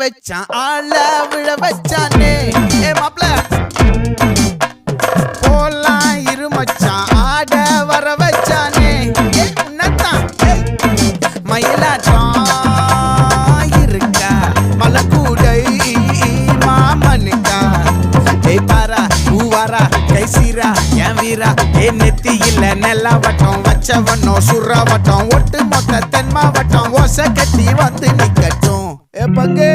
வச்சான் ஆள விழ வச்சானே ஏ மாப்ள போலாம் இருமச்சான் ஆட வர வச்சானே ஏ உன்னத்தான் மயிலாட்டம் இருக்கா மலக்கூடை மாமனுக்கா ஏய் பாரா பூவாரா கைசீரா என் வீரா ஏ நெத்தி இல்ல நெல்லா வட்டம் வச்சவனோ சுறா வட்டம் ஒட்டு மொத்த தென் மாவட்டம் ஓசை கட்டி வந்து நிக்கட்டும் ஏ பங்கே